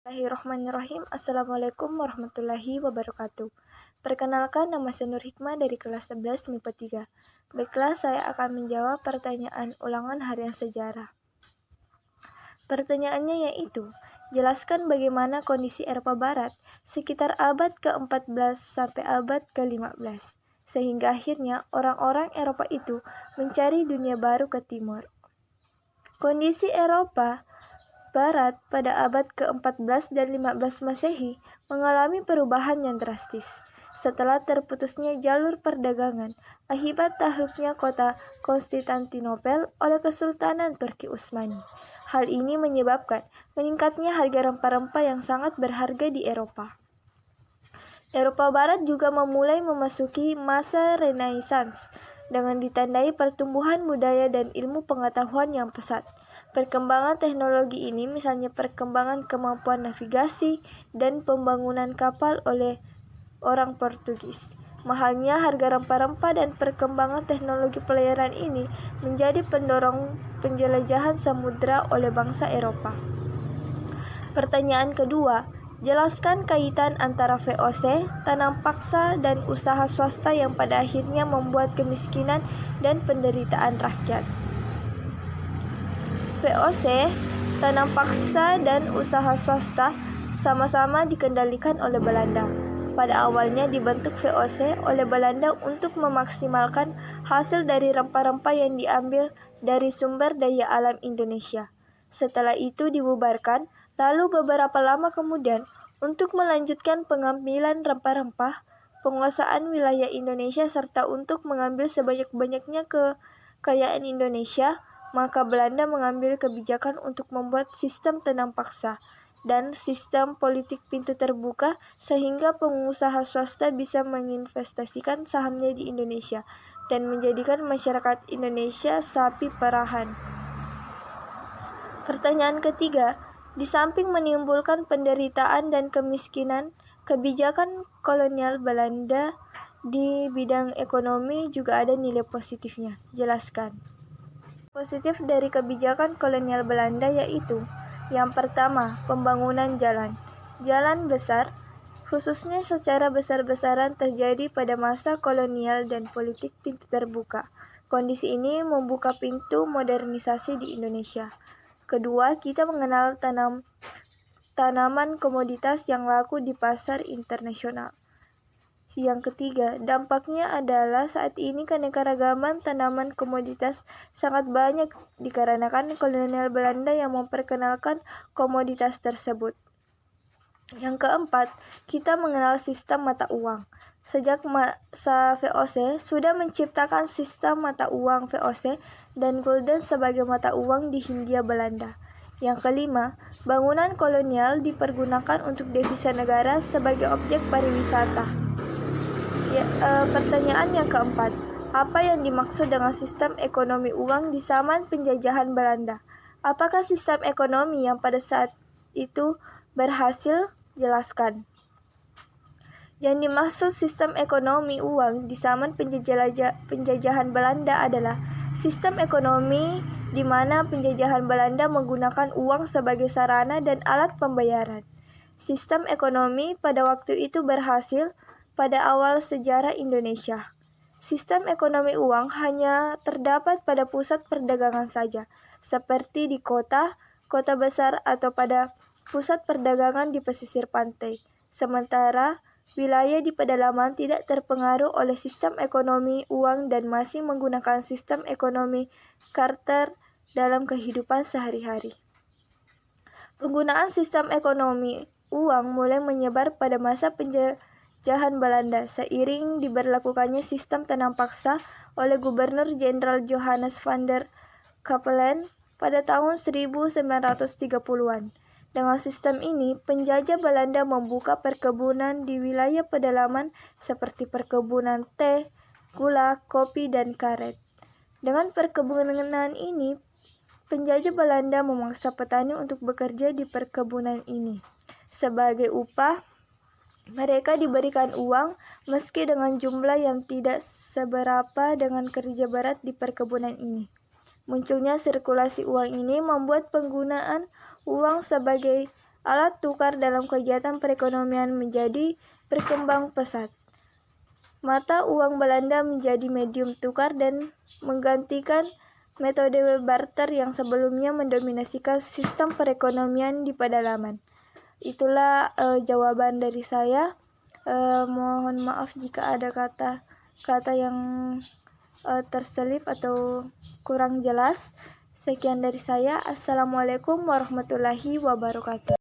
Bismillahirrahmanirrahim. Assalamualaikum warahmatullahi wabarakatuh. Perkenalkan, nama saya Nur Hikmah dari kelas 11 MIPA 3. Baiklah, saya akan menjawab pertanyaan ulangan harian sejarah. Pertanyaannya yaitu, jelaskan bagaimana kondisi Eropa Barat sekitar abad ke-14 sampai abad ke-15, sehingga akhirnya orang-orang Eropa itu mencari dunia baru ke timur. Kondisi Eropa Barat pada abad ke-14 dan 15 Masehi mengalami perubahan yang drastis setelah terputusnya jalur perdagangan akibat takluknya kota Konstantinopel oleh Kesultanan Turki Utsmani. Hal ini menyebabkan meningkatnya harga rempah-rempah yang sangat berharga di Eropa. Eropa Barat juga memulai memasuki masa Renaissance dengan ditandai pertumbuhan budaya dan ilmu pengetahuan yang pesat. Perkembangan teknologi ini misalnya perkembangan kemampuan navigasi dan pembangunan kapal oleh orang Portugis. Mahalnya harga rempah-rempah dan perkembangan teknologi pelayaran ini menjadi pendorong penjelajahan samudera oleh bangsa Eropa. Pertanyaan kedua, jelaskan kaitan antara VOC, tanam paksa, dan usaha swasta yang pada akhirnya membuat kemiskinan dan penderitaan rakyat. VOC, tanam paksa, dan usaha swasta sama-sama dikendalikan oleh Belanda. Pada awalnya dibentuk VOC oleh Belanda untuk memaksimalkan hasil dari rempah-rempah yang diambil dari sumber daya alam Indonesia. Setelah itu dibubarkan, lalu beberapa lama kemudian untuk melanjutkan pengambilan rempah-rempah, penguasaan wilayah Indonesia serta untuk mengambil sebanyak-banyaknya kekayaan Indonesia, maka Belanda mengambil kebijakan untuk membuat sistem tanam paksa dan sistem politik pintu terbuka sehingga pengusaha swasta bisa menginvestasikan sahamnya di Indonesia dan menjadikan masyarakat Indonesia sapi perahan. Pertanyaan ketiga, di samping menimbulkan penderitaan dan kemiskinan, kebijakan kolonial Belanda di bidang ekonomi juga ada nilai positifnya. Jelaskan. Positif dari kebijakan kolonial Belanda yaitu, yang pertama, pembangunan jalan. Jalan besar, khususnya secara besar-besaran terjadi pada masa kolonial dan politik pintu terbuka. Kondisi ini membuka pintu modernisasi di Indonesia. Kedua, kita mengenal tanaman komoditas yang laku di pasar internasional. Yang ketiga, dampaknya adalah saat ini keanekaragaman tanaman komoditas sangat banyak dikarenakan kolonial Belanda yang memperkenalkan komoditas tersebut. Yang keempat, kita mengenal sistem mata uang. Sejak masa VOC sudah menciptakan sistem mata uang VOC dan gulden sebagai mata uang di Hindia Belanda. Yang kelima, bangunan kolonial dipergunakan untuk devisa negara sebagai objek pariwisata. Pertanyaan yang keempat, apa yang dimaksud dengan sistem ekonomi uang di zaman penjajahan Belanda? Apakah sistem ekonomi yang pada saat itu berhasil? Jelaskan. Yang dimaksud sistem ekonomi uang di zaman penjajahan Belanda adalah sistem ekonomi di mana penjajahan Belanda menggunakan uang sebagai sarana dan alat pembayaran. Sistem ekonomi pada waktu itu berhasil pada awal sejarah Indonesia. Sistem ekonomi uang hanya terdapat pada pusat perdagangan saja, seperti di kota besar atau pada pusat perdagangan di pesisir pantai. Sementara wilayah di pedalaman tidak terpengaruh oleh sistem ekonomi uang dan masih menggunakan sistem ekonomi Carter dalam kehidupan sehari-hari. Penggunaan sistem ekonomi uang mulai menyebar pada masa penjajahan Belanda seiring diberlakukannya sistem tanam paksa oleh Gubernur Jenderal Johannes van der Capellen pada tahun 1930-an. Dengan sistem ini, penjajah Belanda membuka perkebunan di wilayah pedalaman seperti perkebunan teh, gula, kopi, dan karet. Dengan perkebunan ini, penjajah Belanda memaksa petani untuk bekerja di perkebunan ini. Sebagai upah, mereka diberikan uang meski dengan jumlah yang tidak seberapa dengan kerja berat di perkebunan ini. Munculnya sirkulasi uang ini membuat penggunaan uang sebagai Alat tukar dalam kegiatan perekonomian menjadi berkembang pesat. Mata uang Belanda menjadi medium tukar dan menggantikan metode barter yang sebelumnya mendominasikan sistem perekonomian di pedalaman. Itulah jawaban dari saya. Mohon maaf jika ada kata-kata yang terselip atau kurang jelas. Sekian dari saya. Assalamualaikum warahmatullahi wabarakatuh.